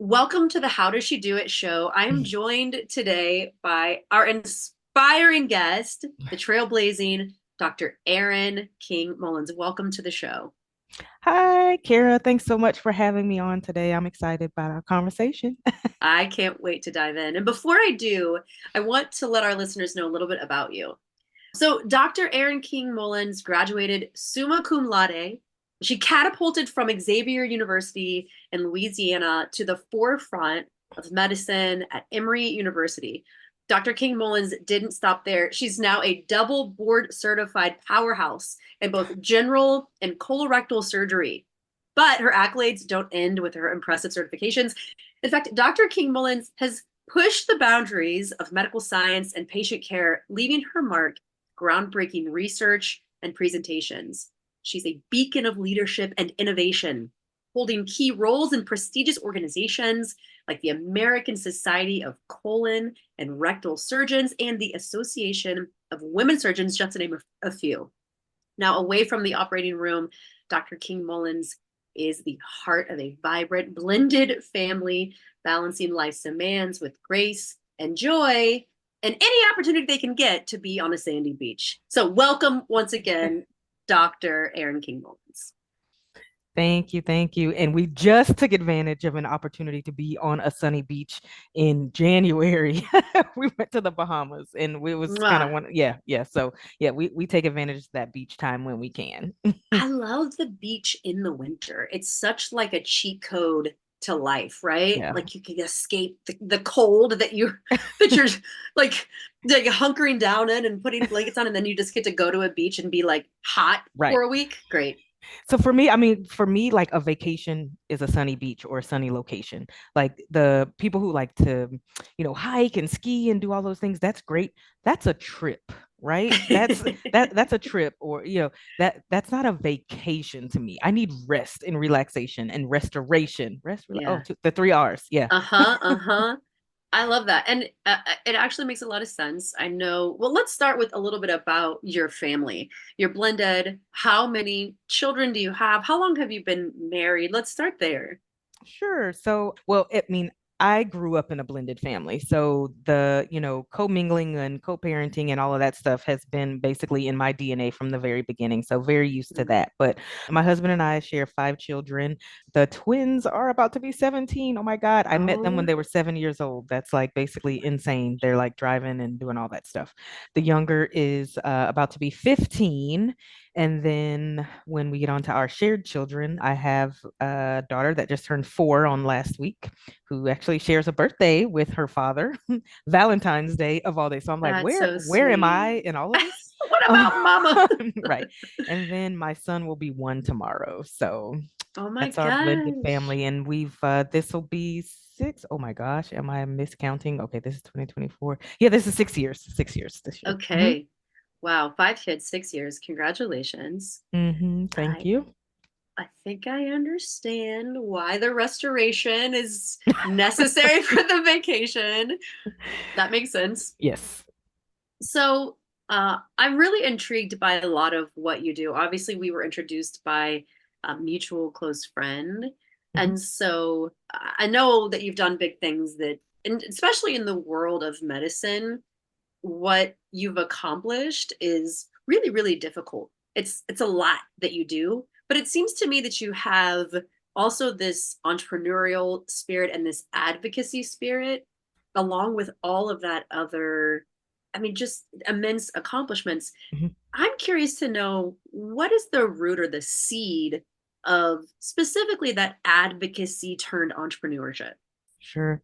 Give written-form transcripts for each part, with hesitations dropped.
Welcome to the How Does She Do It show. I am joined today by our inspiring guest, the trailblazing Dr. Erin King-Mullins. Welcome to the show. Hi, Kara. Thanks so much for having me on today. I'm excited about our conversation. I can't wait to dive in. And before I do, I want to let our listeners know a little bit about you. So, Dr. Erin King-Mullins graduated summa cum laude. She catapulted from Xavier University in Louisiana to the forefront of medicine at Emory University. Dr. King-Mullins didn't stop there. She's now a double board certified powerhouse in both general and colorectal surgery. But her accolades don't end with her impressive certifications. In fact, Dr. King-Mullins has pushed the boundaries of medical science and patient care, leaving her mark groundbreaking research and presentations. She's a beacon of leadership and innovation, holding key roles in prestigious organizations like the American Society of Colon and Rectal Surgeons and the Association of Women Surgeons, just to name a few. Now, away from the operating room, Dr. King-Mullins is the heart of a vibrant, blended family, balancing life's demands with grace and joy and any opportunity they can get to be on a sandy beach. So welcome once again, Dr. Erin King-Mullins. Thank you. Thank you. And we just took advantage of an opportunity to be on a sunny beach in January. We went to the Bahamas and it was kind of Mwah. one. Yeah. Yeah. So, yeah, we take advantage of that beach time when we can. I love the beach in the winter. It's such like a cheat code to life, right? Yeah. Like you can escape the cold that you're like hunkering down in and putting blankets on, and then you just get to go to a beach and be like hot Right. for a week. Great. So for me, I mean, for me, like a vacation is a sunny beach or a sunny location. Like the people who like to, hike and ski and do all those things, that's great. That's a trip, right? That's a trip, or that's not a vacation to me. I need rest and relaxation and restoration. Yeah. The three R's. Yeah. Uh-huh. Uh-huh. I love that. And it actually makes a lot of sense. I know. Well, let's start with a little bit about your family. You're blended. How many children do you have? How long have you been married? Let's start there. Sure. So, well, I mean, I grew up in a blended family. So commingling and co-parenting and all of that stuff has been basically in my DNA from the very beginning. So very used to that. But my husband and I share five children. The twins are about to be 17. Oh my God. I met them when Oh, they were 7 years old. That's like basically insane. They're like driving and doing all that stuff. The younger is about to be 15. And then when we get on to our shared children, I have a daughter that just turned 4 on last week, who actually shares a birthday with her father, Valentine's Day of all days. So I'm like, that's where so where am sweet. I in all of this? What Um, about mama? right. And then my son will be 1 tomorrow. So Oh my that's our blended gosh. family. And we've this will be 6. Oh my gosh, am I miscounting? Okay, this is 2024. Yeah, this is 6 years. 6 years this year. Okay. Wow, 5 kids, 6 years. Congratulations. Thank I you. I think I understand why the restoration is necessary for the vacation. That makes sense. Yes. So, I'm really intrigued by a lot of what you do. Obviously, we were introduced by a mutual close friend. Mhm. And so I know that you've done big things that, and especially in the world of medicine, what you've accomplished is really, really difficult. It's a lot that you do, but it seems to me that you have also this entrepreneurial spirit and this advocacy spirit, along with all of that other, I mean, just immense accomplishments. Mhm. I'm curious to know what is the root or the seed of specifically that advocacy turned entrepreneurship? Sure.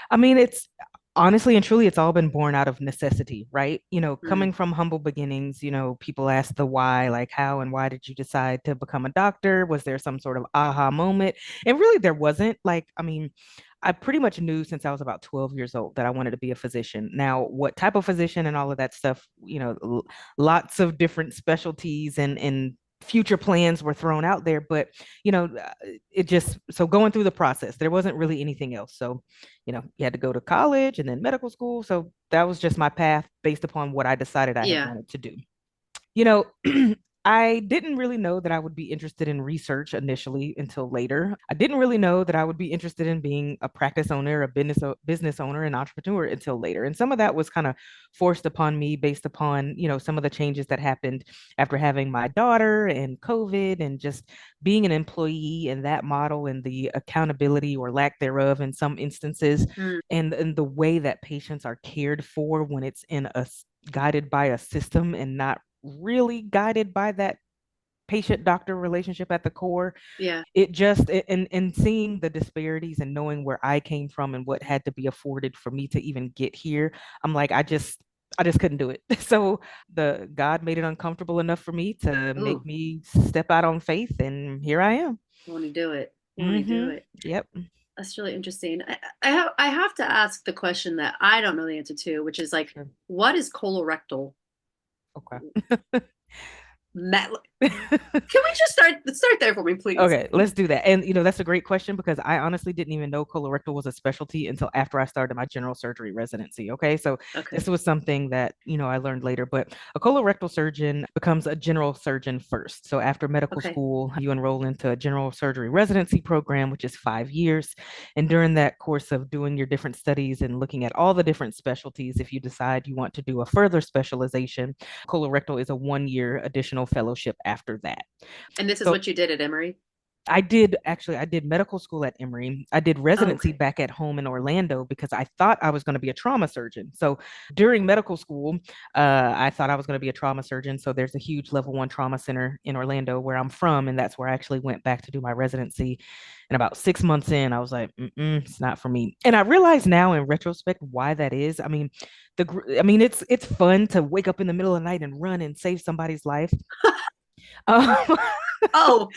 I mean, it's honestly and truly, it's all been born out of necessity, right? Mm. Coming from humble beginnings, people ask the why, like how and why did you decide to become a doctor? Was there some sort of aha moment? And really, there wasn't. Like, I mean, I pretty much knew since I was about 12 years old that I wanted to be a physician. Now, what type of physician and all of that stuff, lots of different specialties and future plans were thrown out there, but it just so going through the process, there wasn't really anything else. So you had to go to college and then medical school. So that was just my path based upon what I decided I had Yeah. wanted to do. You know, I didn't really know that I would be interested in research initially until later. I didn't really know that I would be interested in being a practice owner, a business owner, and entrepreneur until later. And some of that was kind of forced upon me based upon, some of the changes that happened after having my daughter and COVID and just being an employee in that model and the accountability or lack thereof in some instances, Mm, and the way that patients are cared for when it's guided by a system and not really guided by that patient doctor relationship at the core. yeah. And seeing the disparities and knowing where I came from and what had to be afforded for me to even get here, I'm like, I just couldn't do it. So the God made it uncomfortable enough for me to make Ooh, me step out on faith, and here I am. want to do it. Want to do Mm-hmm. it. Yep. That's really interesting. I have to ask the question that I don't know the answer to, which is like, Sure. what is colorectal? Okay. Met? Can we just start there for me, please? Okay, let's do that. And that's a great question because I honestly didn't even know colorectal was a specialty until after I started my general surgery residency. Okay, so Okay. this was something that I learned later. But a colorectal surgeon becomes a general surgeon first. So after medical Okay. school, you enroll into a general surgery residency program, which is 5 years. And during that course of doing your different studies and looking at all the different specialties, if you decide you want to do a further specialization, colorectal is a 1 year additional fellowship after that. And this is So what you did at Emory? I did medical school at Emory. I did Oh, residency okay. back at home in Orlando because I thought I was going to be a trauma surgeon. So during medical school, I thought I was going to be a trauma surgeon. So there's a huge level 1 trauma center in Orlando where I'm from. And that's where I actually went back to do my residency. And about 6 months in, I was like, it's not for me. And I realize now in retrospect why that is. I mean, it's fun to wake up in the middle of the night and run and save somebody's life. Um, Oh,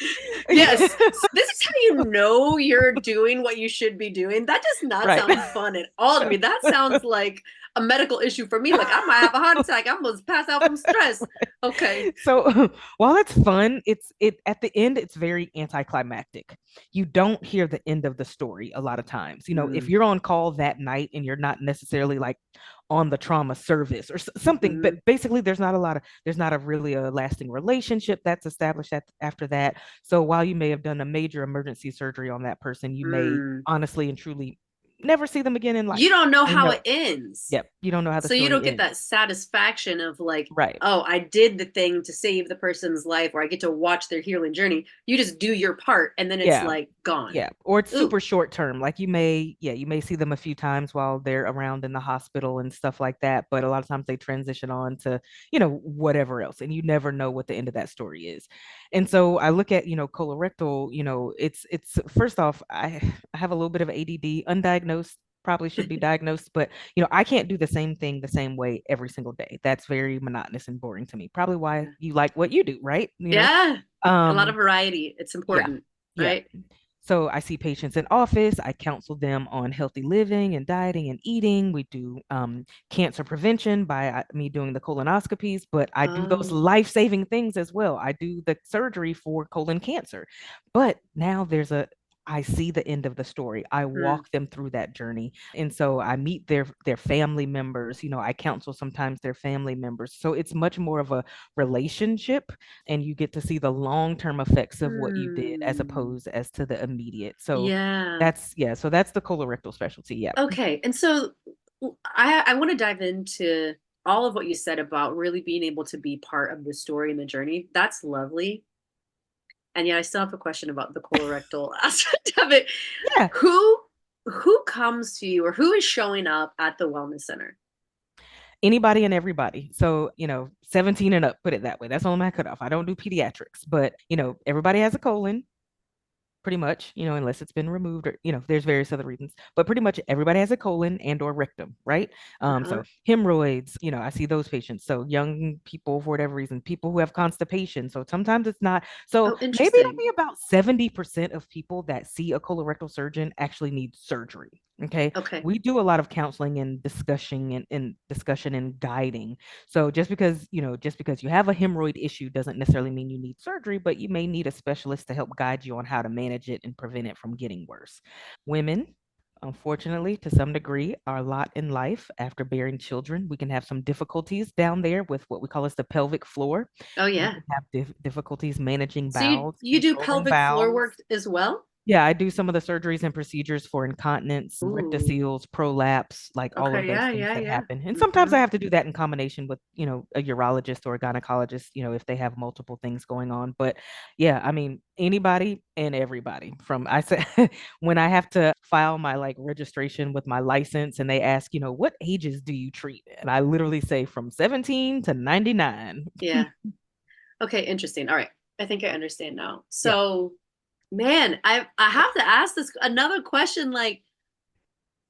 yes. So this is how you know you're doing what you should be doing. That does not right. sound fun at all to me. That sounds like a medical issue for me. Like I might have a heart attack. I'm gonna pass out from stress. Okay. So while it's fun, it at the end it's very anticlimactic. You don't hear the end of the story a lot of times. If Mm, you're on call that night and you're not necessarily like on the trauma service or something, but hmm basically there's not a really a lasting relationship that's established after that. So while you may have done a major emergency surgery on that person, you may mm. honestly and truly never see them again in You life. don't know And how it ends. yep, you don't know how the So you don't story get ends. that satisfaction of like, Right. oh, I did the thing to save the person's life, or I get to watch their healing journey. You just do your part and then it's Yeah. like gone. Yeah, or it's Ooh. super short term. Like you may see them a few times while they're around in the hospital and stuff like that, but a lot of times they transition on to, whatever else, and you never know what the end of that story is. And so I look at, colorectal, it's first off, I have a little bit of ADD, undiagnosed, probably should be diagnosed, but I can't do the same thing the same way every single day. That's very monotonous and boring to me. Probably why Yeah. you like what you do, right? Yeah. A lot of Um, variety. It's yeah. important, Yeah. right? So I see patients in office. I counsel them on healthy living and dieting and eating. We do cancer prevention by me doing the colonoscopies, but I do those Oh. life-saving things as well. I do the surgery for colon cancer. But now I see the end of the story. I Hmm. walk them through that journey. And so I meet their family members. I counsel sometimes their family members. So it's much more of a relationship, and you get to see the long-term effects of what you did as Hmm. opposed as to the immediate. So Yeah. that's the colorectal specialty. Yeah. Okay. And so I want to dive into all of what you said about really being able to be part of the story and the journey. That's lovely. And yet I still have a question about the colorectal aspect of it. Yeah. Who who comes to you or who is showing up at the wellness center? Anybody and everybody. So, 17 and up, put it that way. That's only my cutoff. I don't do pediatrics, but everybody has a colon. Pretty much, unless it's been removed or, there's various other reasons, but pretty much everybody has a colon and or rectum, right? So Uh-huh. hemorrhoids, I see those patients. So young people, for whatever reason, people who have constipation. So sometimes it's not, so Oh, maybe interesting. only about 70% of people that see a colorectal surgeon actually need surgery. Okay. Okay. We do a lot of counseling and discussion and guiding. So just because you have a hemorrhoid issue doesn't necessarily mean you need surgery, but you may need a specialist to help guide you on how to manage it and prevent it from getting worse. Women, unfortunately, to some degree, our lot in life after bearing children, we can have some difficulties down there with what we call as the pelvic floor. Oh We yeah. can have difficulties managing So you bowels, you do controlling pelvic floor bowels. work as well? Yeah, I do some of the surgeries and procedures for incontinence, Ooh. rectoseals, prolapse, like all of Okay, those yeah, things yeah, that yeah. happen. And sometimes Hmm. I have to do that in combination with, a urologist or a gynecologist, if they have multiple things going on. But yeah, I mean, anybody and everybody from I said when I have to file my like registration with my license and they ask, what ages do you treat? And I literally say from 17 to 99. Yeah. Okay, interesting. All right. I think I understand now. Yeah. So, man, I have to ask this another question like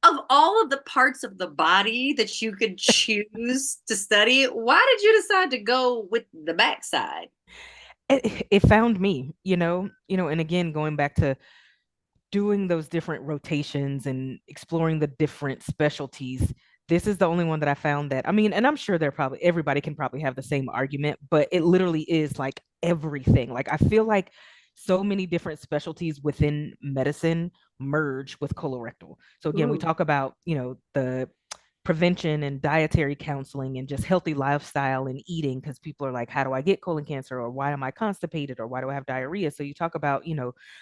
of all of the parts of the body that you could choose to study, why did you decide to go with the backside? It found me, and again, going back to doing those different rotations and exploring the different specialties, this is the only one that I found that, I mean, and I'm sure everybody can probably have the same argument, but it literally is like everything. Like, I feel like so many different specialties within medicine merge with colorectal. So again, we Ooh, talk about, the prevention and dietary counseling and just healthy lifestyle and eating because people are like, how do I get colon cancer, or why am I constipated, or why do I have diarrhea? So you talk about,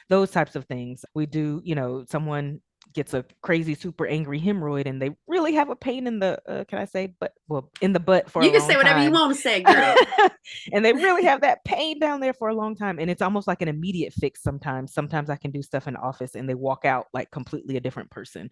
those types of things. We do, someone gets a crazy super angry hemorrhoid and they really have a pain in the can I say but well in the butt for a you can say long whatever you time. want to say, girl. And they really have that pain down there for a long time, and it's almost like an immediate fix. Sometimes I can do stuff in the office and they walk out like completely a different person.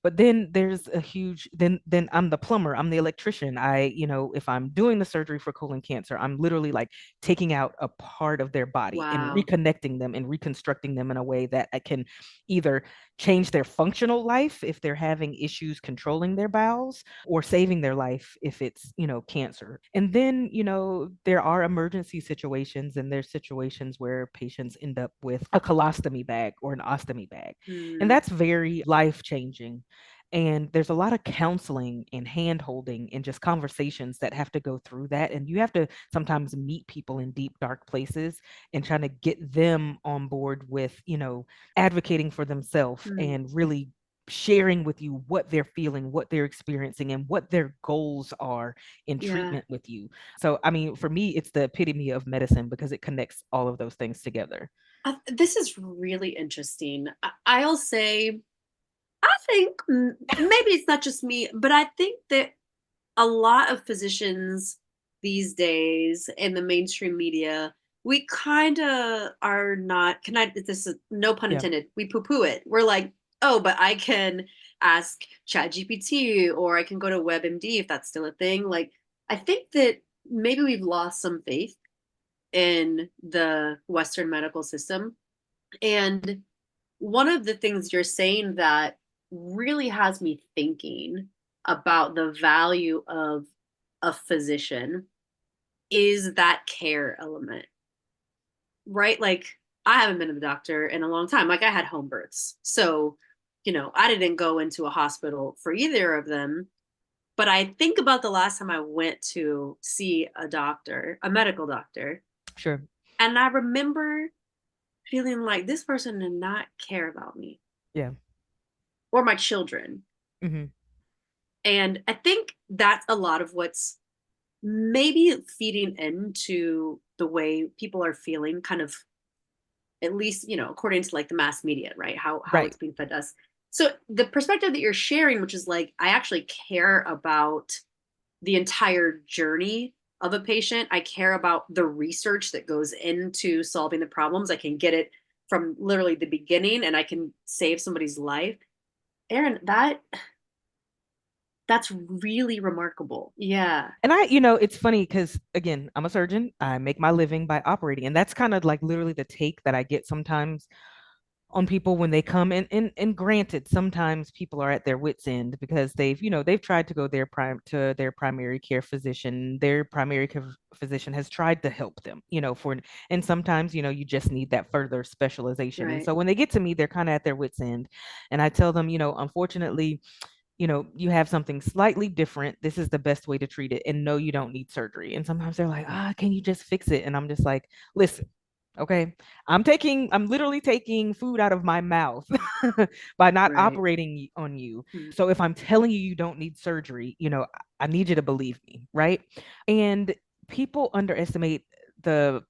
But then there's a huge then I'm the plumber, I'm the electrician. If I'm doing the surgery for colon cancer, I'm literally like taking out a part of their body and Wow. reconnecting them and reconstructing them in a way that I can either change their functional life if they're having issues controlling their bowels, or saving their life if it's, cancer. And then, there are emergency situations, and there's situations where patients end up with a colostomy bag or an ostomy bag. And Hmm. that's very life changing. And there's a lot of counseling and hand holding and just conversations that have to go through that. And you have to sometimes meet people in deep, dark places and trying to get them on board with, advocating for themselves Hmm. and really sharing with you what they're feeling, what they're experiencing, and what their goals are in Yeah. treatment with you. So, I mean, for me, it's the epitome of medicine because it connects all of those things together. This is really interesting. I'll say, I think maybe it's not just me, but I think that a lot of physicians these days in the mainstream media, we kind of are not, can I, this is no pun Yeah, intended, we poo poo it. We're like, oh, but I can ask ChatGPT or I can go to WebMD if that's still a thing. Like, I think that maybe we've lost some faith in the Western medical system. And one of the things you're saying that really has me thinking about the value of a physician is that care element, right? Like, I haven't been to the doctor in a long time. Like, I had home births. So, I didn't go into a hospital for either of them. But I think about the last time I went to see a doctor, a medical doctor, sure. and I remember feeling like this person did not care about me Yeah. or my children. Hmm. And I think that's a lot of what's maybe feeding into the way people are feeling, kind of, at least, according to like the mass media, right? How Right. it's being fed to us. So the perspective that you're sharing, which is like, I actually care about the entire journey of a patient. I care about the research that goes into solving the problems. I can get it from literally the beginning and I can save somebody's life. Erin, that's really remarkable. Yeah. And it's funny because again, I'm a surgeon. I make my living by operating. And that's kind of like literally the take that I get sometimes on people when they come in. And granted, sometimes people are at their wits' end because they've tried to go to their primary care physician. Their primary care physician has tried to help them, and sometimes, you just need that further specialization. And Right. so when they get to me, they're kind of at their wits' end. And I tell them, unfortunately, you have something slightly different. This is the best way to treat it. And no, you don't need surgery. And sometimes they're like, can you just fix it? And I'm just like, listen. Okay. I'm literally taking food out of my mouth by not Right. operating on you. Mm. So if I'm telling you you don't need surgery, I need you to believe me, right? And people underestimate the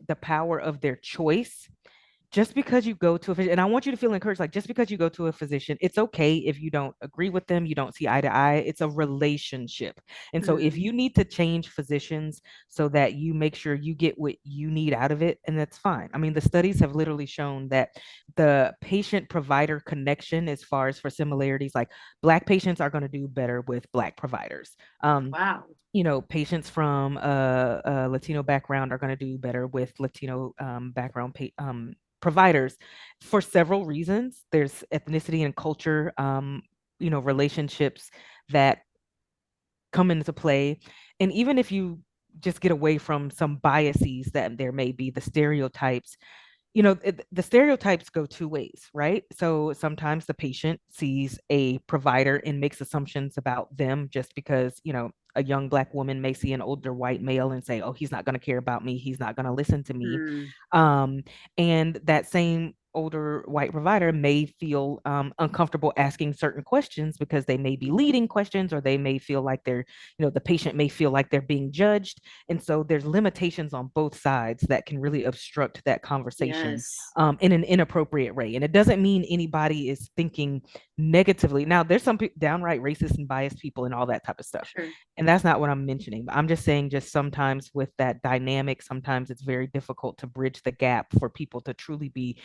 the power of their choice. Just because you go to a physician, and I want you to feel encouraged, like just because you go to a physician, it's okay if you don't agree with them, you don't see eye to eye. It's a relationship. And so if Mm. you need to change physicians so that you make sure you get what you need out of it, and that's fine. I mean, the studies have literally shown that the patient provider connection, as far as for similarities, like Black patients are going to do better with Black providers. Wow. Patients from a Latino background are going to do better with Latino background providers for several reasons. There's ethnicity and culture, relationships that come into play. And even if you just get away from some biases that there may be, the stereotypes, the stereotypes go two ways, right? So sometimes the patient sees a provider and makes assumptions about them just because, a young Black woman may see an older white male and say, oh, he's not going to care about me. He's not going to listen to me. Mm. Um, and that same older white provider may feel uncomfortable asking certain questions because they may be leading questions, or they may feel like the patient may feel like they're being judged. And so there's limitations on both sides that can really obstruct that conversation Yes. in an inappropriate way. And it doesn't mean anybody is thinking negatively. Now, there's some downright racist and biased people and all that type of stuff. Sure. And that's not what I'm mentioning. I'm just saying, just sometimes with that dynamic, sometimes it's very difficult to bridge the gap for people to truly be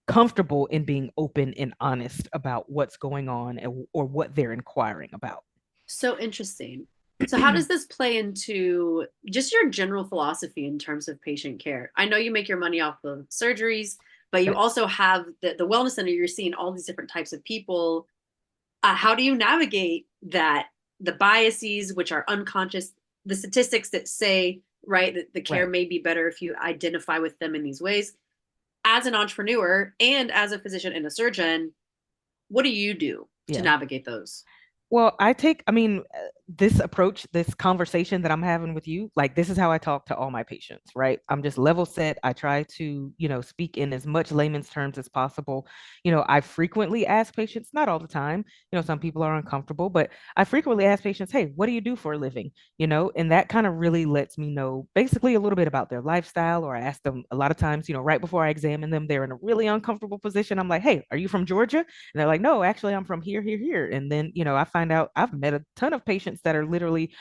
comfortable in being open and honest about what's going on, or what they're inquiring about. So interesting. So, how does this play into just your general philosophy in terms of patient care? I know you make your money off of surgeries, but you Right. also have the wellness center. You're seeing all these different types of people. How do you navigate that? The biases, which are unconscious, the statistics that say, right, that the care Right. may be better if you identify with them in these ways. As an entrepreneur and as a physician and a surgeon, what do you do to Yeah. navigate those? Well, this approach, this conversation that I'm having with you, like this is how I talk to all my patients, right? I'm just level set. I try to, speak in as much layman's terms as possible. I frequently ask patients, not all the time, some people are uncomfortable, but I frequently ask patients, hey, what do you do for a living? And that kind of really lets me know basically a little bit about their lifestyle. Or I ask them a lot of times, right before I examine them, they're in a really uncomfortable position. I'm like, hey, are you from Georgia? And they're like, no, actually, I'm from here, here, here. And then, I find out I've met a ton of patients that are literally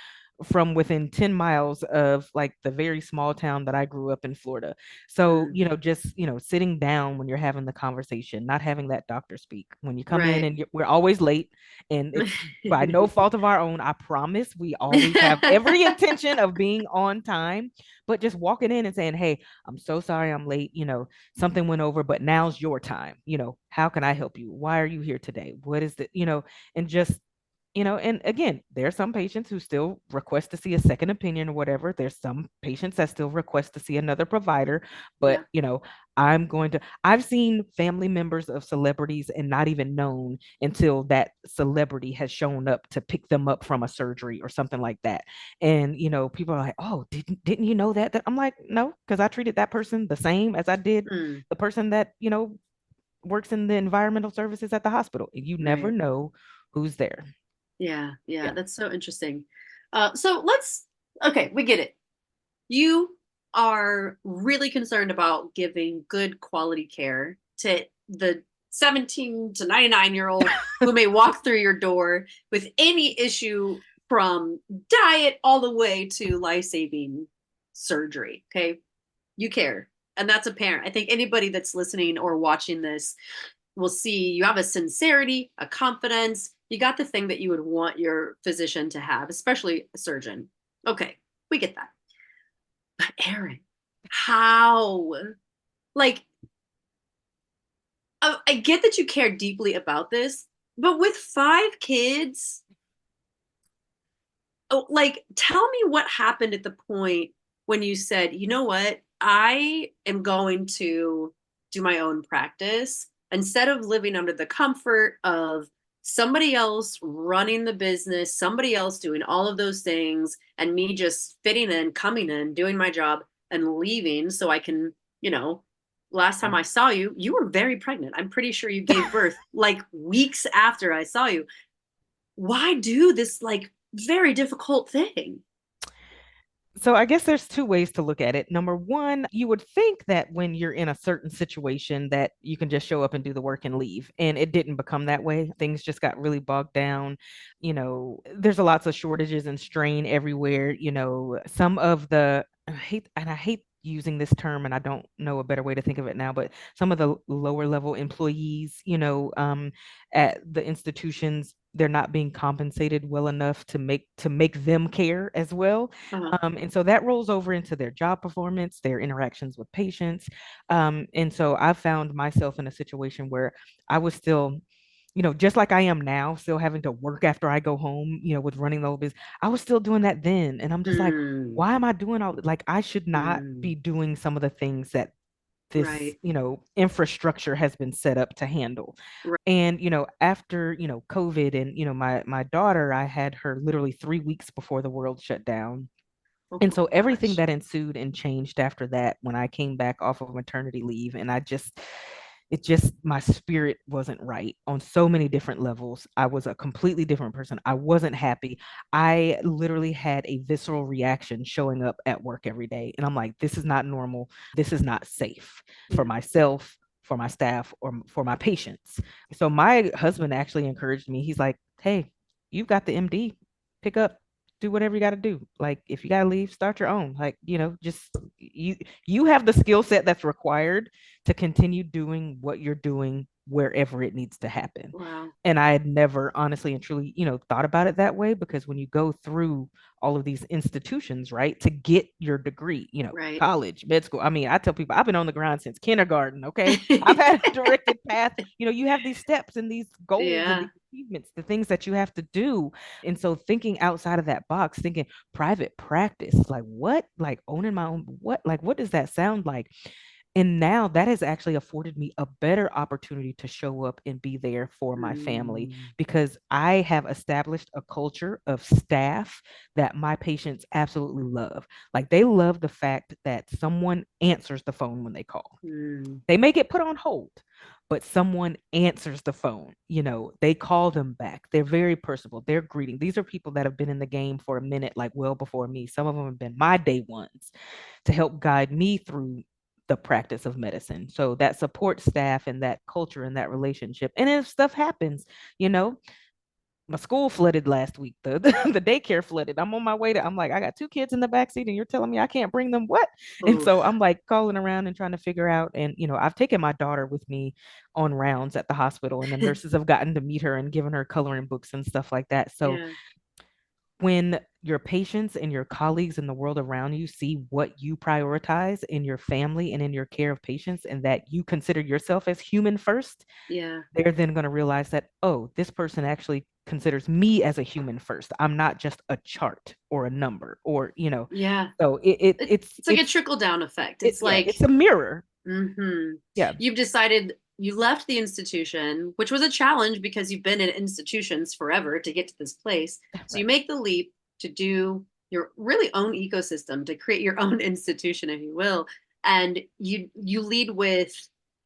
from within 10 miles of like the very small town that I grew up in Florida. So, Mm, just, sitting down when you're having the conversation, not having that doctor speak. When you come in right. and we're always late, and it's by no fault of our own, I promise we always have every intention of being on time, but just walking in and saying, hey, I'm so sorry I'm late. Something went over, but now's your time. How can I help you? Why are you here today? What is the, and just, and again, there are some patients who still request to see a second opinion or whatever. There's some patients that still request to see another provider, but, Yeah. I've seen family members of celebrities and not even known until that celebrity has shown up to pick them up from a surgery or something like that. And, people are like, oh, didn't you know that? I'm like, no, because I treated that person the same as I did Mm, the person that, works in the environmental services at the hospital. You never right. know who's there. Yeah. Yeah. Yeah. That's so interesting. So okay, we get it. You are really concerned about giving good quality care to the 17 to 99-year-old who may walk through your door with any issue from diet all the way to life-saving surgery. Okay. You care. And that's apparent. I think anybody that's listening or watching this will see you have a sincerity, a confidence. You got the thing that you would want your physician to have, especially a surgeon. Okay, we get that. But Erin, how? Like, I get that you care deeply about this, but with 5 kids, oh, like, tell me what happened at the point when you said, you know what, I am going to do my own practice instead of living under the comfort of somebody else running the business, somebody else doing all of those things, and me just fitting in, coming in, doing my job, and leaving so I can, you know, last time I saw you, you were very pregnant. I'm pretty sure you gave birth like weeks after I saw you. Why do this like very difficult thing? So I guess there's two ways to look at it. Number one, you would think that when you're in a certain situation that you can just show up and do the work and leave. And it didn't become that way. Things just got really bogged down. There's a lots of shortages and strain everywhere. Some of the I hate using this term and I don't know a better way to think of it now, but some of the lower level employees, at the institutions, they're not being compensated well enough to make them care as well. Uh-huh. And so that rolls over into their job performance, their interactions with patients. And so I found myself in a situation where I was still, just like I am now, still having to work after I go home, with running the whole business. I was still doing that then. And I'm just like, Hmm. why am I doing all like I should not Hmm. be doing some of the things that this, Right. infrastructure has been set up to handle. Right. And, after, COVID and, my daughter, I had her literally 3 weeks before the world shut down. Oh And so everything gosh. that ensued and changed after that, when I came back off of maternity leave, and my spirit wasn't right on so many different levels. I was a completely different person. I wasn't happy. I literally had a visceral reaction showing up at work every day. And I'm like, this is not normal. This is not safe for Yeah. myself, for my staff, or for my patients. So my husband actually encouraged me. He's like, hey, you've got the MD. Pick up, do whatever you got to do. Like if you got to leave, start your own. Like, just you have the skill set that's required to continue doing what you're doing wherever it needs to happen. Wow. And I had never honestly and truly, thought about it that way, because when you go through all of these institutions, right, to get your degree, Right. college, med school. I mean, I tell people I've been on the grind since kindergarten. Okay. I've had a directed path. You have these steps and these goals and Yeah. these achievements, the things that you have to do. And so thinking outside of that box, thinking private practice, like what? Like owning my own, what? Like, what does that sound like? And now that has actually afforded me a better opportunity to show up and be there for my family, Mm. because I have established a culture of staff that my patients absolutely love. Like they love the fact that someone answers the phone when they call. Mm. They may get put on hold, but someone answers the phone. They call them back. They're very personable. They're greeting. These are people that have been in the game for a minute, like well before me. Some of them have been my day ones to help guide me through the practice of medicine. So that support staff and that culture and that relationship. And if stuff happens, you know, my school flooded last week. The daycare flooded. I'm on my way to. I'm like, I got two kids in the back seat, and you're telling me I can't bring them. What? And so Oof. I'm like calling around and trying to figure out. And I've taken my daughter with me on rounds at the hospital, and the nurses have gotten to meet her and given her coloring books and stuff like that. So Yeah. when your patients and your colleagues in the world around you see what you prioritize in your family and in your care of patients, and that you consider yourself as human first, Yeah. they're then going to realize that, oh, this person actually considers me as a human first. I'm not just a chart or a number, or Yeah. so it, it It's like a trickle down effect. It's yeah, like it's a mirror. hmm Yeah. you've decided you left the institution, which was a challenge because you've been in institutions forever to get to this place. So you Right. make the leap to do your really own ecosystem, to create your own institution, if you will, and you lead with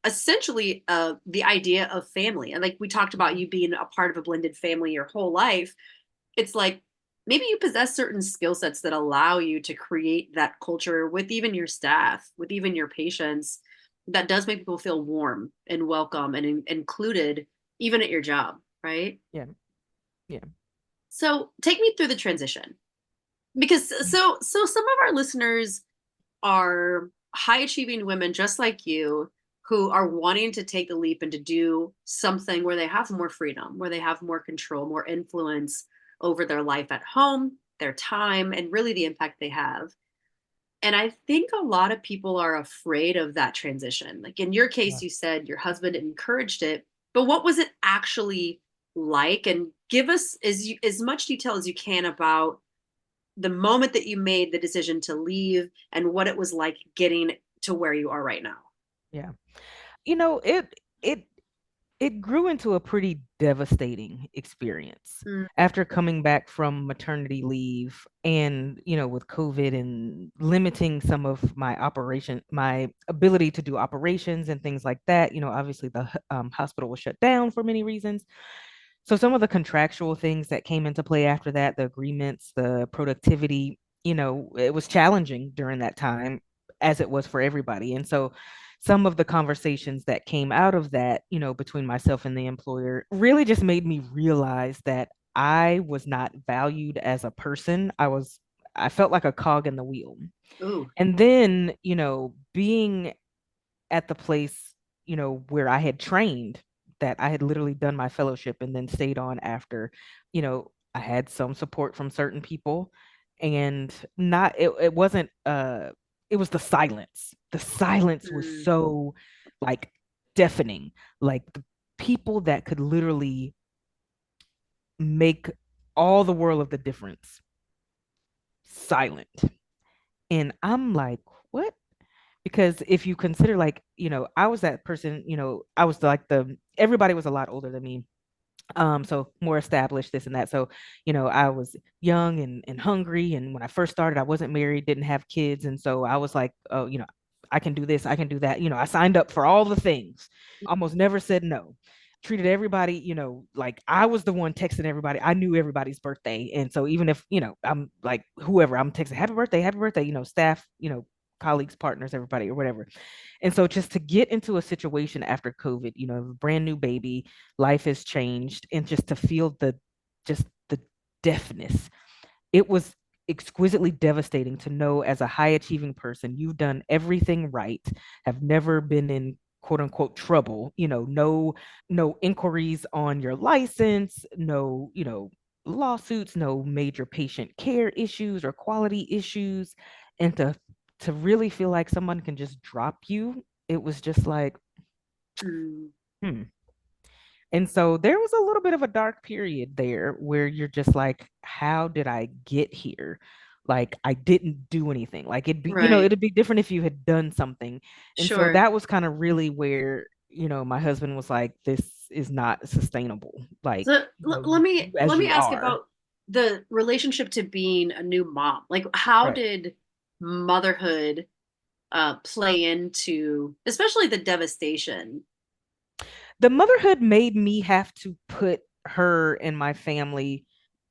essentially the idea of family. And like we talked about, you being a part of a blended family your whole life, it's like maybe you possess certain skill sets that allow you to create that culture with even your staff, with even your patients, that does make people feel warm and welcome and included even at your job, right? Yeah. Yeah. So take me through the transition, because so some of our listeners are high achieving women just like you, who are wanting to take the leap and to do something where they have more freedom, where they have more control, more influence over their life at home, their time, and really the impact they have. And I think a lot of people are afraid of that transition. Like in your Yeah. case, you said your husband encouraged it, but what was it actually like? And give us as much detail as you can about the moment that you made the decision to leave and what it was like getting to where you are right now. Yeah. You know, it it grew into a pretty devastating experience Mm, after coming back from maternity leave and, with COVID and limiting some of my ability to do operations and things like that. Obviously the hospital was shut down for many reasons. So some of the contractual things that came into play after that, the agreements, the productivity, it was challenging during that time, as it was for everybody. And so some of the conversations that came out of that, between myself and the employer really just made me realize that I was not valued as a person. I felt like a cog in the wheel. ooh. And then, being at the place, where I had trained, that I had literally done my fellowship and then stayed on after, I had some support from certain people, and not it wasn't it was the silence. The silence was Mm, so, like, deafening. Like, the people that could literally make all the world of the difference silent. And I'm like, what? Because if you consider, like, I was that person, I was like everybody was a lot older than me, so more established, this and that. So, I was young and hungry, and when I first started, I wasn't married, didn't have kids, and so I was like, oh, I can do this, I can do that. I signed up for all the things, almost never said no, treated everybody, like I was the one texting everybody. I knew everybody's birthday, and so even if, I'm like, whoever, I'm texting happy birthday, staff, colleagues, partners, everybody, or whatever. And so just to get into a situation after COVID, a brand new baby, life has changed, and just to feel the deafness, it was exquisitely devastating to know, as a high achieving person, you've done everything right, have never been in quote unquote trouble, no inquiries on your license, no, lawsuits, no major patient care issues or quality issues. And to really feel like someone can just drop you, it was just like, mm, hmm. And so there was a little bit of a dark period there where you're just like, how did I get here? Like, I didn't do anything. Like, right. it'd be different if you had done something. And so Sure. that was kind of really where, my husband was like, this is not sustainable. Like, So you let as me you ask are. about the relationship to being a new mom. Like, how Right. did motherhood play into, especially the devastation? The motherhood made me have to put her and my family,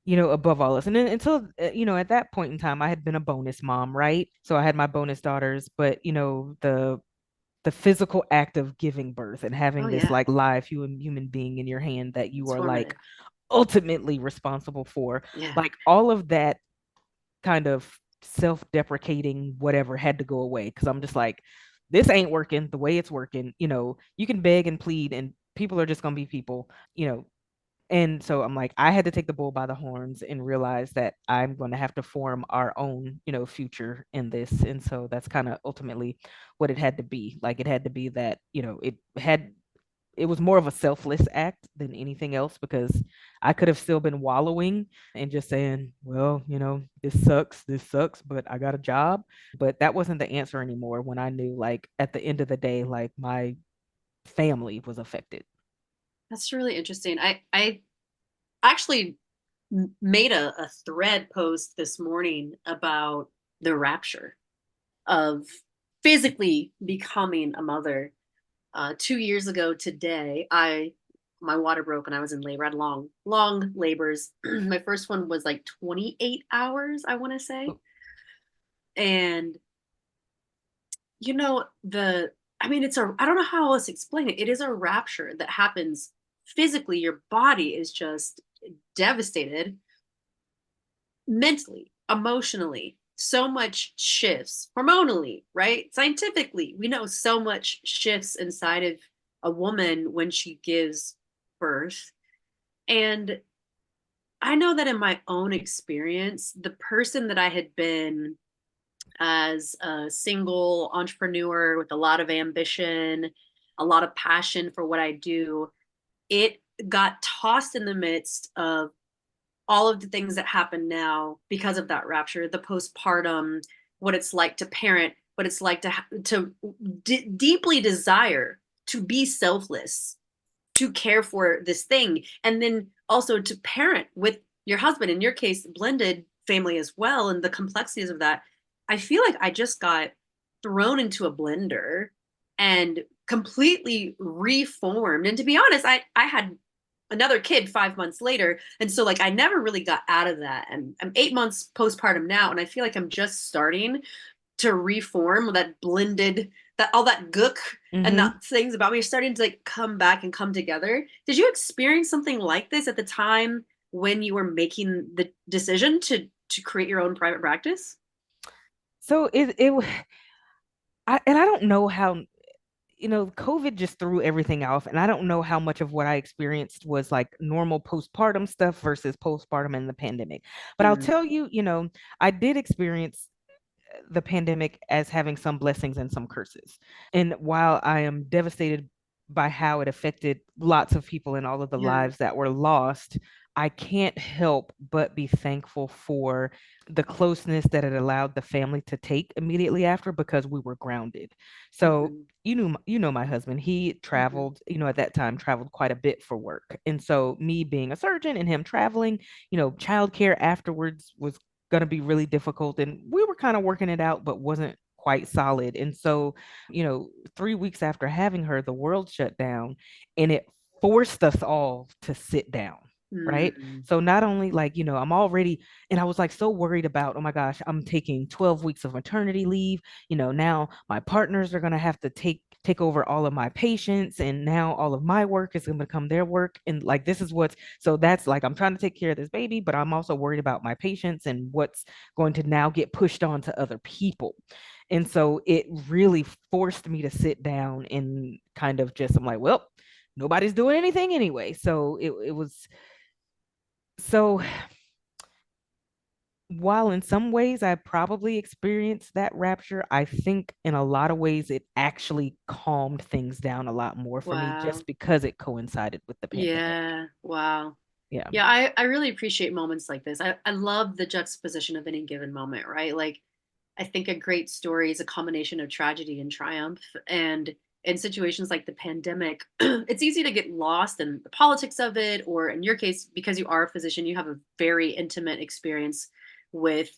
above all else. And then until, at that point in time, I had been a bonus mom, right? So I had my bonus daughters, but, the physical act of giving birth and Oh having this, yeah, like, live human being in your hand that you it's are, like, formative. ultimately responsible for, Yeah, like, all of that kind of self-deprecating whatever had to go away, because I'm just like, this ain't working the way it's working. You can beg and plead, and people are just going to be people, you know and so I'm like, I had to take the bull by the horns and realize that I'm going to have to form our own, future in this. And so that's kind of ultimately what it had to be. Like, it had to be that, it was more of a selfless act than anything else, because I could have still been wallowing and just saying, well, this sucks, but I got a job. But that wasn't the answer anymore, when I knew, like, at the end of the day, like, my family was affected. that's really interesting. I actually made a thread post this morning about the rapture of physically becoming a mother. 2 years ago today, I my water broke and I was in labor. I had long labors. My first one was like 28 hours, I want to say. And the I mean, I don't know how else to explain it. It is a rapture that happens physically. Your body is just devastated mentally, emotionally. So much shifts hormonally, right? Scientifically, we know so much shifts inside of a woman when she gives birth. And I know that in my own experience, the person that I had been as a single entrepreneur with a lot of ambition, a lot of passion for what I do, it got tossed in the midst of all of the things that happen now because of that rapture, the postpartum, what it's like to parent, what it's like to deeply desire to be selfless to care for this thing, and then also to parent with your husband, in your case, blended family as well, and the complexities of that. I feel like I just got thrown into a blender and completely reformed. And to be honest, I had another kid 5 months later. And so like I never really got out of that. And I'm 8 months postpartum now, and I feel like I'm just starting to reform that blended, that all that gook and Mm-hmm. that things about me are starting to like come back and come together. Did you experience something like this at the time when you were making the decision to create your own private practice? So and I don't know how, COVID just threw everything off. And I don't know how much of what I experienced was like normal postpartum stuff versus postpartum in the pandemic. But I'll Mm, tell you, I did experience the pandemic as having some blessings and some curses. And while I am devastated by how it affected lots of people and all of the yeah. lives that were lost, I can't help but be thankful for the closeness that it allowed the family to take immediately after, because we were grounded. So Hmm. you know my husband, he Hmm. traveled, at that time traveled quite a bit for work. And so me being a surgeon and him traveling, childcare afterwards was going to be really difficult. And we were kind of working it out, but wasn't quite solid. And so, 3 weeks after having her, the world shut down, and it forced us all to sit down. Right. Mm, So not only like, I'm already, and I was like so worried about, oh my gosh, I'm taking 12 weeks of maternity leave. Now my partners are going to have to take over all of my patients, and now all of my work is going to become their work. And like, this is what's, so that's like, I'm trying to take care of this baby, but I'm also worried about my patients and what's going to now get pushed on to other people. And so it really forced me to sit down and kind of just, I'm like, well, nobody's doing anything anyway. So it was, so while in some ways I probably experienced that rapture, I think in a lot of ways it actually calmed things down a lot more for me, wow. just because it coincided with the pandemic. Yeah. Wow. Yeah. Yeah, I really appreciate moments like this. I love the juxtaposition of any given moment, right? Like I think a great story is a combination of tragedy and triumph. And in situations like the pandemic, it's easy to get lost in the politics of it, or in your case, because you are a physician, you have a very intimate experience with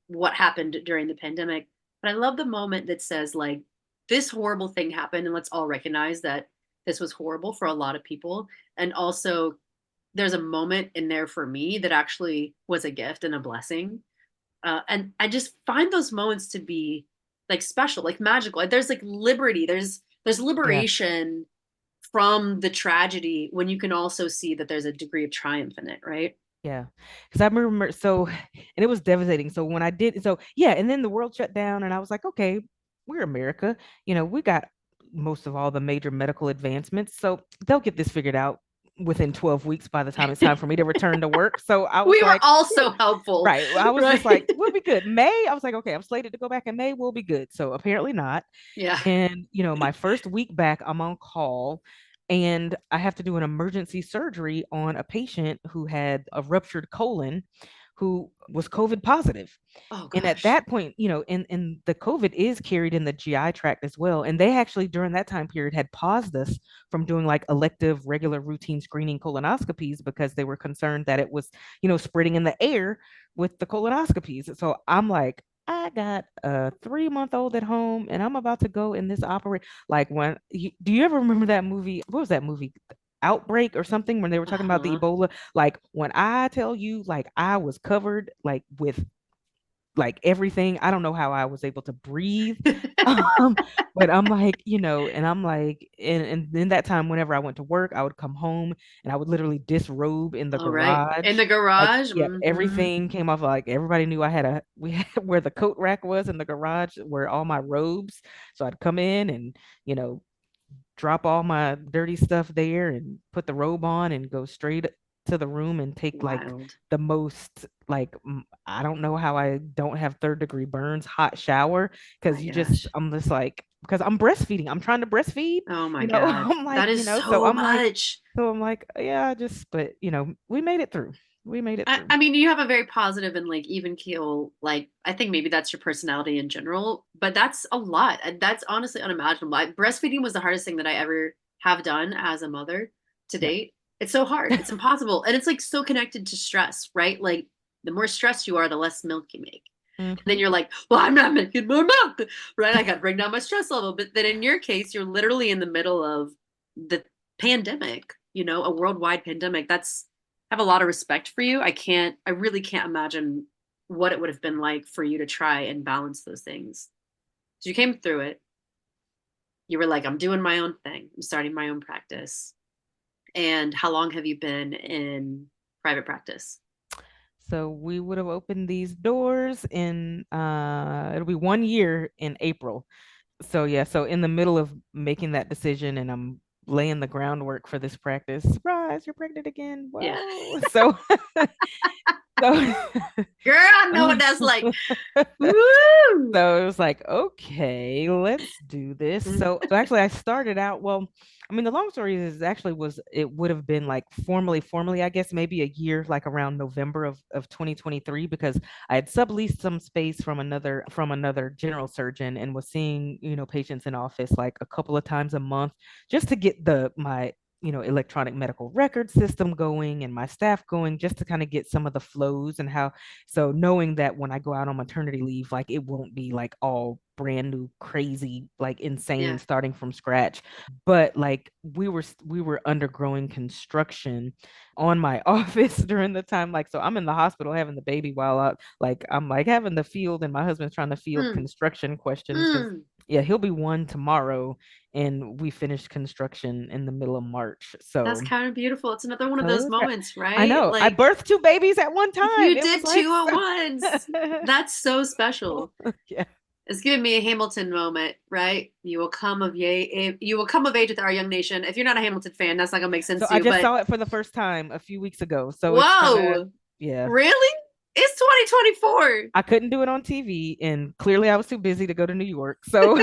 what happened during the pandemic. But I love the moment that says, like, this horrible thing happened, and let's all recognize that this was horrible for a lot of people. And also, there's a moment in there for me that actually was a gift and a blessing. And I just find those moments to be like special, like magical. Like, there's like liberty, there's Yeah. liberation from the tragedy when you can also see that there's a degree of triumph in it, right? Yeah. Because I remember, so, and it was devastating. So when I did, so yeah, and then the world shut down, and I was like, okay, we're America. We got most of all the major medical advancements. So they'll get this figured out within 12 weeks by the time it's time for me to return to work. So I was We were like, all phew. so helpful, Right. I was just right? like, we'll be good. May, I was like, okay, I'm slated to go back in May. We'll be good. So apparently not. Yeah. And, my first week back, I'm on call, and I have to do an emergency surgery on a patient who had a ruptured colon, who was COVID positive. Oh And at gosh. that point, and the COVID is carried in the GI tract as well. And they actually, during that time period, had paused us from doing like elective, regular routine screening colonoscopies, because they were concerned that it was, spreading in the air with the colonoscopies. So I'm like, I got a 3-month-old at home, and I'm about to go in this operate. Like, do you ever remember that movie? What was that movie? Outbreak or something, when they were talking about the Uh-huh. Ebola. Like, when I tell you, like, I was covered like with like everything. I don't know how I was able to breathe. Um, but I'm like, and I'm like, and in that time, whenever I went to work, I would come home and I would literally disrobe in the All right. In garage. the Like, garage. yep, Hmm. everything came off. Like, everybody knew we had where the coat rack was in the garage, where all my robes. So I'd come in and, you know, drop all my dirty stuff there and put the robe on and go straight to the room and take like Wild. the most like I don't know how I don't have third-degree burns hot shower, My because gosh. I'm just like, because I'm breastfeeding, I'm trying to breastfeed, Oh my God. I'm like, That is so so much. I'm like, yeah, I just, but we made it through. We made it through. I mean, you have a very positive and like even keel, like I think maybe that's your personality in general, but that's a lot. And that's honestly unimaginable. Breastfeeding was the hardest thing that I ever have done as a mother. to Yeah. date. It's so hard. It's impossible. And it's like so connected to stress, right? Like the more stressed you are, the less milk you make. And then Hmm. you're like, well, I'm not making more milk, right? I got to bring down my stress level. But then in your case, you're literally in the middle of the pandemic, a worldwide pandemic. I have a lot of respect for you. I really can't imagine what it would have been like for you to try and balance those things. So you came through it. You were like, I'm doing my own thing. I'm starting my own practice. And how long have you been in private practice? So we would have opened these doors in it'll be 1 year in April. So yeah, so in the middle of making that decision and I'm laying the groundwork for this practice. Surprise, you're pregnant again. Yeah. Whoa. So so Girl, I know what that's like. Woo! So it was like, okay, let's do this. So actually I started out, well, I mean, the long story is actually was it would have been like formally, I guess maybe a year, like around November of 2023, because I had subleased some space from another general surgeon and was seeing, patients in office like a couple of times a month just to get my electronic medical record system going and my staff going just to kind of get some of the flows and how so knowing that when I go out on maternity leave, like it won't be like all brand new, crazy, like insane Yeah. starting from scratch. But like we were undergoing construction on my office during the time. Like so I'm in the hospital having the baby while I'm like having the field and my husband's trying to field Mm, construction questions because mm. yeah, he'll be one tomorrow and we finished construction in the middle of March. That's So kind of beautiful. It's another one of so it those was great. moments, I right? know. I Like birthed two babies at one time. you It was did like two at so once. That's so special. yeah. It's giving me a Hamilton moment, right? You will come of age with our young nation. If you're not a Hamilton fan, that's not gonna make sense So to I you. just But saw it for the first time a few weeks ago. So it's kind of whoa, yeah. really? It's 2024. I couldn't do it on TV and clearly I was too busy to go to New York. So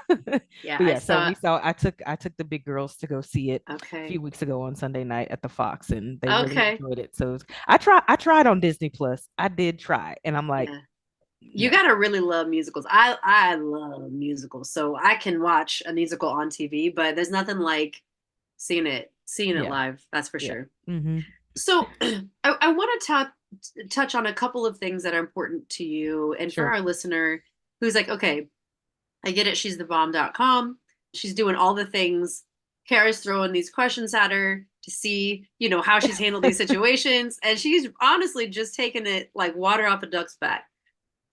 but Yeah, I yeah, so saw we it. saw I took the big girls to go see it a few Okay. weeks ago on Sunday night at the Fox and they really Okay. enjoyed it. So I tried on Disney Plus. I did try and I'm like, Yeah. You no. gotta really love musicals. I love musicals, so I can watch a musical on TV, but there's nothing like seeing it Yeah. live. That's for Yeah. sure. Mm-hmm. So I want to touch on a couple of things that are important to you, and for Sure. our listener who's like, okay, I get it. She's the bomb.com. She's doing all the things. Kara's throwing these questions at her to see, how she's handled these situations, and she's honestly just taking it like water off a duck's back.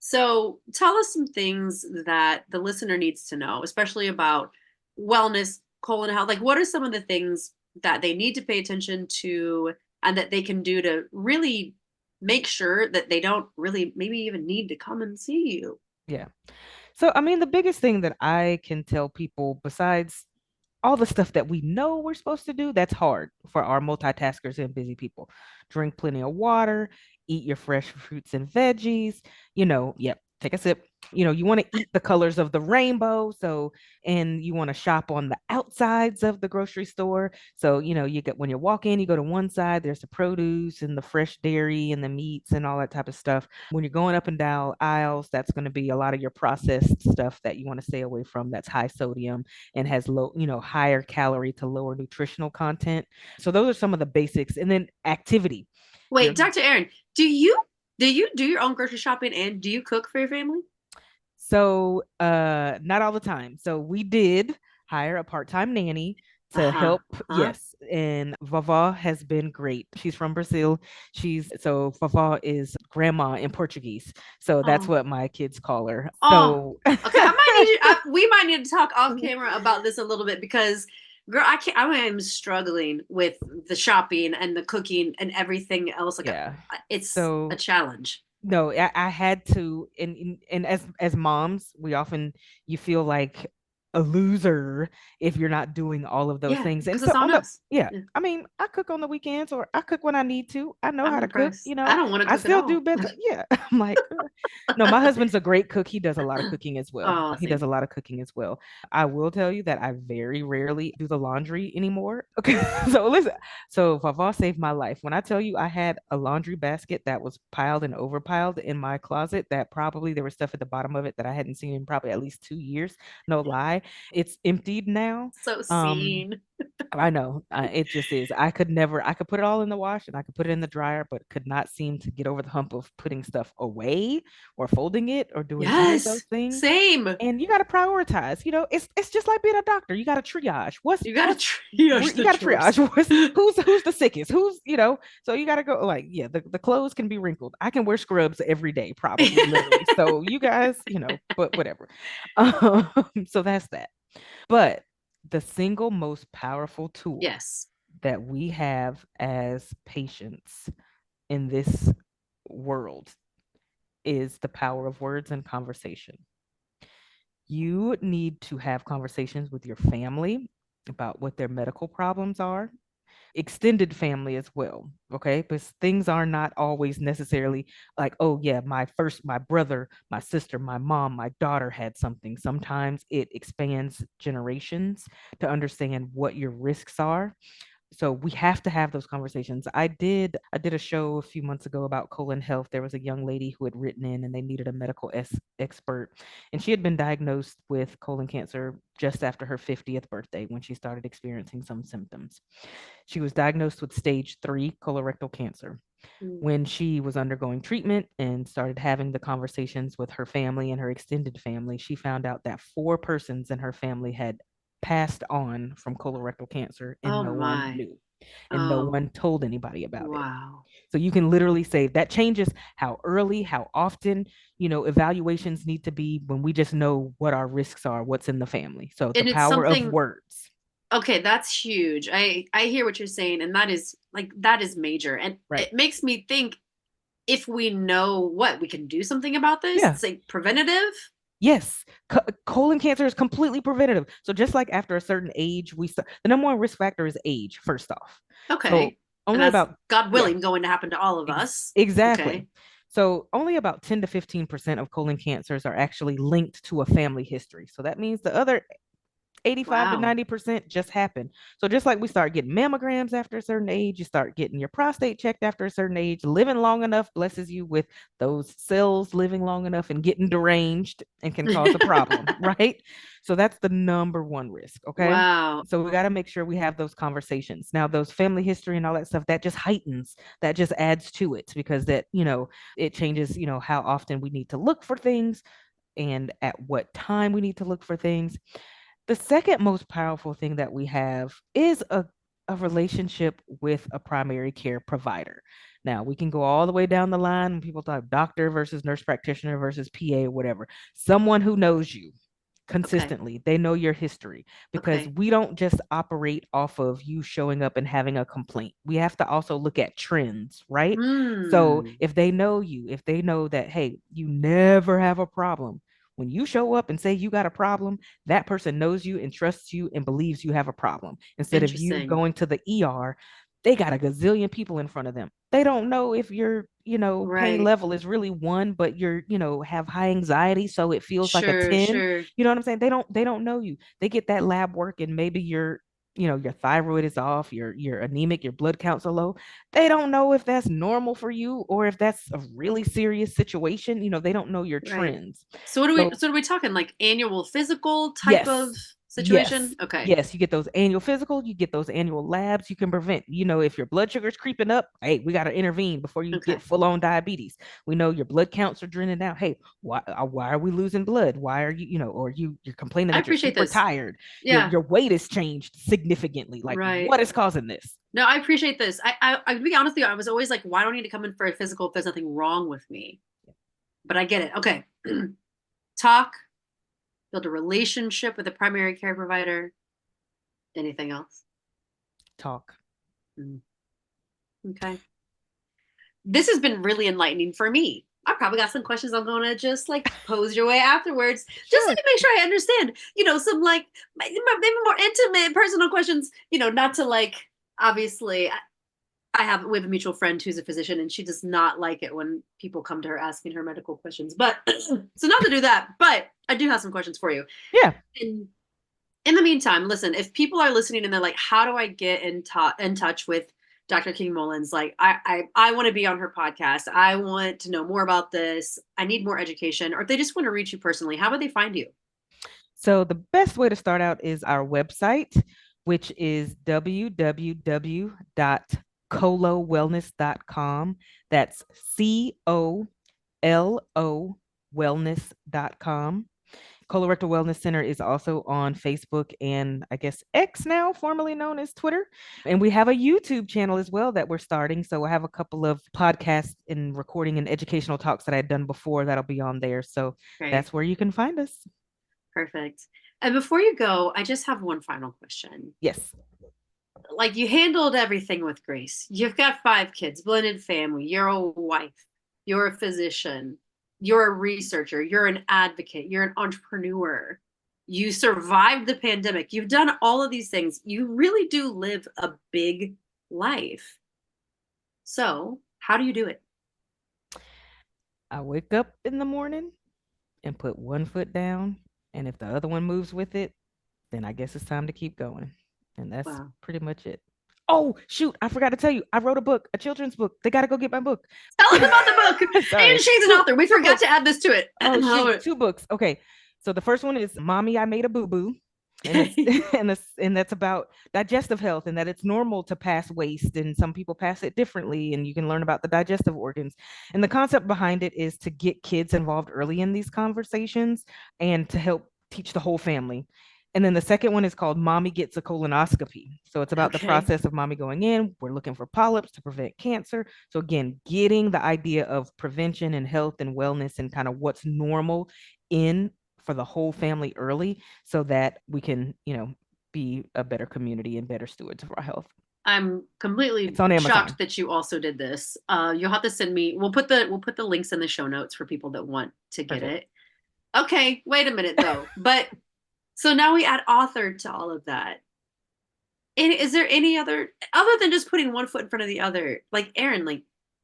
So tell us some things that the listener needs to know, especially about wellness, colon health. Like, what are some of the things that they need to pay attention to and that they can do to really make sure that they don't really maybe even need to come and see you? Yeah. So, I mean, the biggest thing that I can tell people, besides all the stuff that we know we're supposed to do, that's hard for our multitaskers and busy people. Drink plenty of water, eat your fresh fruits and veggies, yep, take a sip. You want to eat the colors of the rainbow. So, and you want to shop on the outsides of the grocery store. So, you get when you walk in, you go to one side, there's the produce and the fresh dairy and the meats and all that type of stuff. When you're going up and down aisles, that's going to be a lot of your processed stuff that you want to stay away from that's high sodium and has low, higher calorie to lower nutritional content. So those are some of the basics. And then activity. You're Wait, Dr. Aaron, do you do your own grocery shopping and do you cook for your family? so not all the time. So we did hire a part-time nanny to Uh-huh. help. Uh-huh. Yes, and Vava has been great. She's from Brazil. Vava is grandma in Portuguese. So that's Oh. what my kids call her. Oh, So okay. We might need to talk off camera about this a little bit because, girl, I can't. I am struggling with the shopping and the cooking and everything else. Like, yeah. it's a So challenge. no, I had to, and as moms, we often you feel like a loser if you're not doing all of those Yeah, things. And because so it's on on the us. yeah, Yeah, I mean, I cook on the weekends or I cook when I need to. I know I'm how to cook, impressed. I don't want to I cook at still do all. better. Yeah, I'm like, no, my husband's a great cook. He does a lot of cooking as well. Oh, He does see. a lot of cooking as well. I will tell you that I very rarely do the laundry anymore. Okay, so listen, so Vava saved my life. When I tell you I had a laundry basket that was piled and overpiled in my closet, that probably there was stuff at the bottom of it that I hadn't seen in probably at least 2 years. No lie. It's emptied now. So Um, seen. I know. It just is. I could never, I could put it all in the wash and I could put it in the dryer, but could not seem to get over the hump of putting stuff away or folding it or doing any of those Yes, things. same. And you got to prioritize. It's just like being a doctor. You got to triage. You gotta triage You the got to chores. triage. Who's the sickest? So you got to go like, yeah, the clothes can be wrinkled. I can wear scrubs every day, probably, literally. So you guys, but whatever. So that's that. But the single most powerful tool Yes. that we have as patients in this world is the power of words and conversation. You need to have conversations with your family about what their medical problems are, extended family as well. Okay. Because things are not always necessarily like, oh, yeah, my brother, my sister, my mom, my daughter had something. Sometimes it expands generations to understand what your risks are. So we have to have those conversations. I did a show a few months ago about colon health. There was a young lady who had written in and they needed a medical expert, and she had been diagnosed with colon cancer just after her 50th birthday when she started experiencing some symptoms. She was diagnosed with stage 3 colorectal cancer. Mm. When she was undergoing treatment and started having the conversations with her family and her extended family, she found out that 4 persons in her family had passed on from colorectal cancer and Oh no one my. knew and no Oh, one told anybody about it. wow. So you can literally say that changes how early, how often, evaluations need to be when we just know what our risks are, what's in the family. So the And it's power of something, words. okay, that's huge. I hear what you're saying, and that is like that is major. And Right. it makes me think, if we know what, we can do something about this. Yeah. It's like preventative. Yes, colon cancer is completely preventative. So just like after a certain age, the number one risk factor is age, first off. So Okay. And only that's, about, God yeah, willing, going to happen to all of us. exactly. Okay. So only about 10 to 15% of colon cancers are actually linked to a family history. So that means the other 85 to Wow. 90% just happen. So just like we start getting mammograms after a certain age, you start getting your prostate checked after a certain age, living long enough blesses you with those cells living long enough and getting deranged and can cause a problem, right? So that's the number one risk, okay? Wow. So we got to make sure we have those conversations. Now, those family history and all that stuff, that just heightens, that just adds to it because it changes, how often we need to look for things and at what time we need to look for things. The second most powerful thing that we have is a relationship with a primary care provider. Now, we can go all the way down the line when people talk doctor versus nurse practitioner versus PA, whatever. Someone who knows you Okay. consistently. They know your history because Okay. we don't just operate off of you showing up and having a complaint. We have to also look at trends, right? So Hmm. if they know you, if they know that, hey, you never have a problem, when you show up and say you got a problem, that person knows you and trusts you and believes you have a problem. Instead of you Interesting. going to the ER, they got a gazillion people in front of them. They don't know if your, pain Right. level is really 1, but you're, have high anxiety, so it feels like a Sure, 10. sure. You know what I'm saying? They don't know you. They get that lab work and maybe your thyroid is off, you're anemic, your blood counts are low. They don't know if that's normal for you or if that's a really serious situation. They don't know your Right. trends. So what are we So so are we talking, like annual physical type of yes. situation? Yes. Okay. Yes. You get those annual physical, you get those annual labs. You can prevent, if your blood sugar's creeping up, hey, we got to intervene before you get Okay. full on diabetes. We know your blood counts are draining down. Hey, why are we losing blood? Why are you, or you're complaining I that you're appreciate super this. tired. Your Yeah, your weight has changed significantly. Like, right. what is causing this? No, I appreciate this. I to be honest with you, I was always like, why do I need to come in for a physical if there's nothing wrong with me? But I get it. Okay. Talk, build a relationship with a primary care provider. Anything else? Talk. Mm, okay. This has been really enlightening for me. I probably got some questions I'm going to just like pose your way afterwards, just so Sure. to make sure I understand, some like maybe more intimate personal questions, not to like, obviously, we have a mutual friend who's a physician and she does not like it when people come to her asking her medical questions. But so not to do that, but I do have some questions for you. Yeah. And in the meantime, listen, if people are listening and they're like, how do I get in touch with Dr. King-Mullins? Like, I want to be on her podcast. I want to know more about this. I need more education. Or if they just want to reach you personally, how would they find you? So the best way to start out is our website, which is www.colowellness.com. That's COLO wellness.com. Colorectal Wellness Center is also on Facebook and I guess X now, formerly known as Twitter. And we have a YouTube channel as well that we're starting. So I have a couple of podcasts and recording and educational talks that I had done before that'll be on there. So Great. that's where you can find us. Perfect. And before you go, I just have one final question. Yes. Like you handled everything with grace. You've got 5 kids, blended family, you're a wife, you're a physician, you're a researcher, you're an advocate, you're an entrepreneur. You survived the pandemic. You've done all of these things. You really do live a big life. So, how do you do it? I wake up in the morning and put one foot down. And if the other one moves with it, then I guess it's time to keep going. And that's Wow. pretty much it. Oh, shoot. I forgot to tell you. I wrote a book, a children's book. They got to go get my book. Tell us about the book. Sorry. And she's an author. We forgot Books. to add this to it. Oh, shoot. 2 books. Okay. So the first one is Mommy, I Made a Boo Boo. And it's and that's about digestive health and that it's normal to pass waste and some people pass it differently and you can learn about the digestive organs. And the concept behind it is to get kids involved early in these conversations and to help teach the whole family. And then the second one is called Mommy Gets a Colonoscopy. So it's about the Okay. process of mommy going in. We're looking for polyps to prevent cancer. So again, getting the idea of prevention and health and wellness and kind of what's normal in for the whole family early so that we can, be a better community and better stewards of our health. I'm completely It's on shocked Amazon. that you also did this. You'll have to send me. We'll put the links in the show notes for people that want to get Perfect. it. Okay, wait a minute though. But so now we add author to all of that. And is there any other than just putting one foot in front of the other? Like Erin, like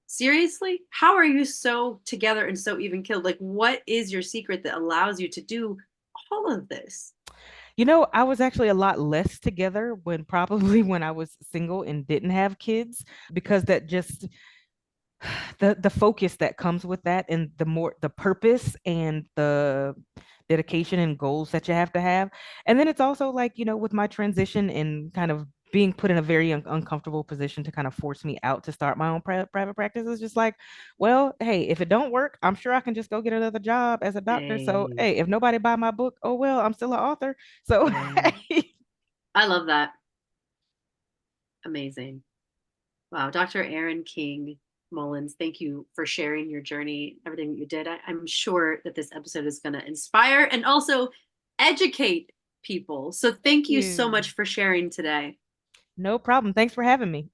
seriously, how are you so together and so even killed? Like, what is your secret that allows you to do all of this? I was actually a lot less together when I was single and didn't have kids because that just the focus that comes with that and the purpose and the dedication and goals that you have to have. And then it's also like, with my transition and kind of being put in a very uncomfortable position to kind of force me out to start my own private practice is just like, well, hey, if it don't work, I'm sure I can just go get another job as a doctor. So, Hey, hey, if nobody buy my book, oh well, I'm still an author. So, yeah, I love that. Amazing. Wow, Dr. Erin King-Mullins, thank you for sharing your journey, everything that you did. I'm sure that this episode is going to inspire and also educate people. So thank you so you. much for sharing today. No problem. Thanks for having me.